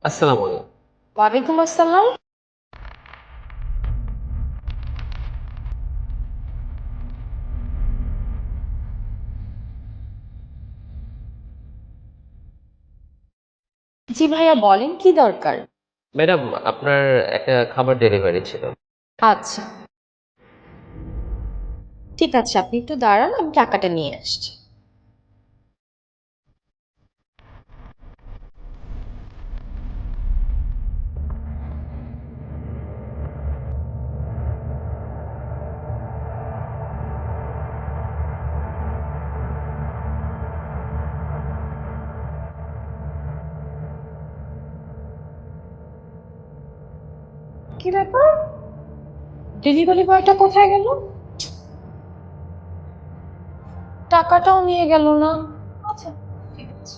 আসসালামু আলাইকুম। ওয়ালাইকুম আসসালাম। জি ভাইয়া বলেন কি দরকার? ম্যাডাম, আপনার একটা খাবার ডেলিভারি ছিল। আচ্ছা, ঠিক আছে আপনি একটু দাঁড়ান আমি টাকাটা নিয়ে আসছি। কি ব্যাপার? ডেলিভারি বয়টা কোথায় গেল? টাকাটাও নিয়ে গেল না। আচ্ছা, ঠিক আছে।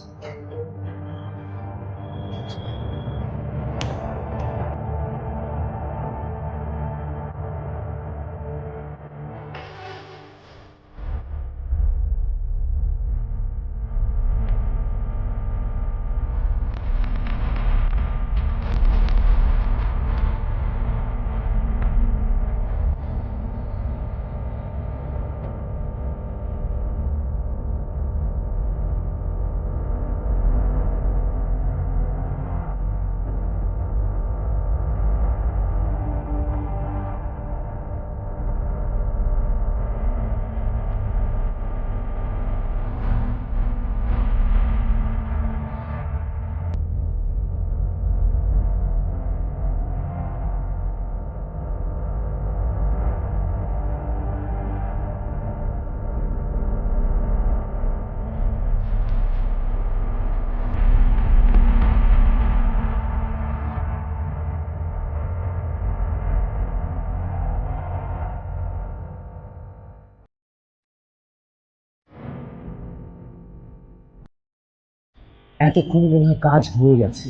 এতক্ষণ মনে হয় কাজ হয়ে গেছে।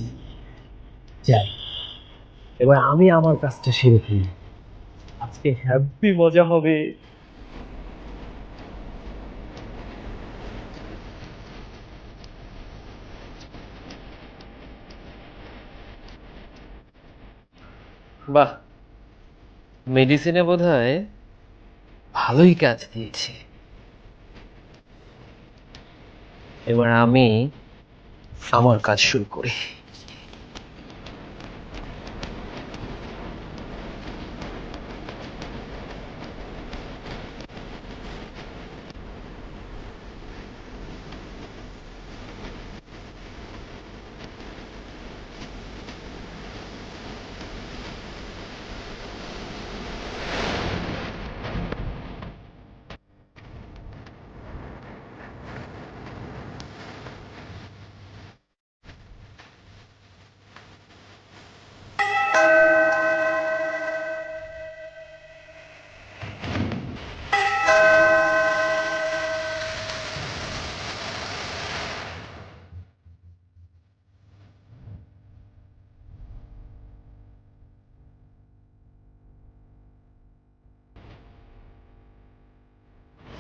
যাই, এবার আমি আমার কাজটা সেরে ফেলি। আজকে হ্যাপি মজা হবে। বাহ! মেডিসিনে বোধহয় ভালোই কাজ দিয়েছে। এবার আমি আমার কাজ শুরু করি।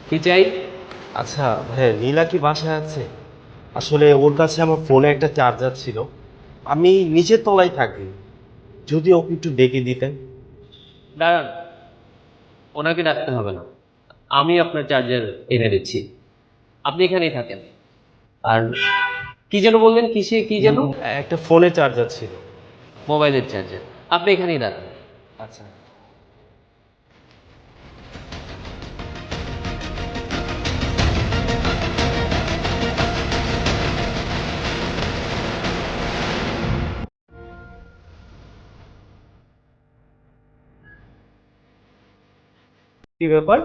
কি চাই? আচ্ছা হ্যাঁ, নীলা কি বাসায় আছে? আসলে ওর কাছে আমার ফোনে একটা চার্জার ছিল। আমি নিচের তলায় থাকি, যদি ওকে একটু ডেকে দিতেন। দাঁড়ান, ওনাকে ডাকতে হবে না। আমি আপনার চার্জার এনে দিচ্ছি। আপনি এখানেই থাকেন। আর কি যেন বললেন? কি যেন? একটা ফোনে চার্জার ছিল। মোবাইলের চার্জার। আপনি এখানেই দাঁড়ান। আচ্ছা। কি ব্যাপার,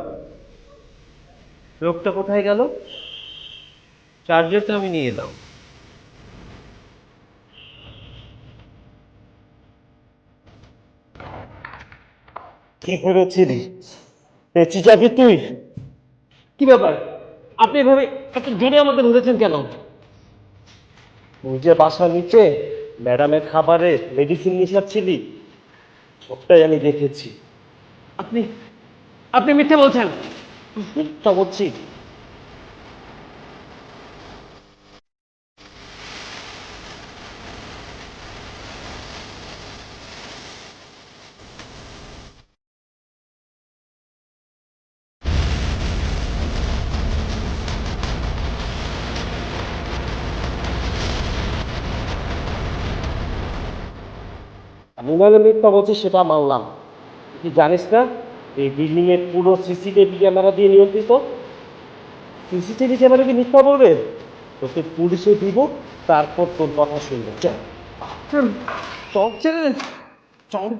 লোকটা কোথায় গেল? চার্জারটা আমি নিয়ে এলাম। কি করেছিলি? পেঁচিটাকে তুই? কি ব্যাপার? আপনি এভাবে এত জোরে আমাকে ধরেছেন কেন? তুই যে বাসার নিচে ম্যাডামের খাবারে মেডিসিন মিশাচ্ছিলি, সবটাই আমি দেখেছি। আপনি আপনি মিথ্যে বলছেন। মিথ্যা বলছি? রুমালে মিথ্যা বলছে সেটা মানলাম, তুই জানিস না এই বিল্ডিং এর পুরো সিসিটিভি ক্যামেরা দিয়ে নিয়ন্ত্রিত। সিসিটিভি ক্যামেরা কি মিথ্যা বলবে? তোকে পুলিশে দিব, তারপর তোর কথা শুনবে। চল চল ছেড়ে দে। চল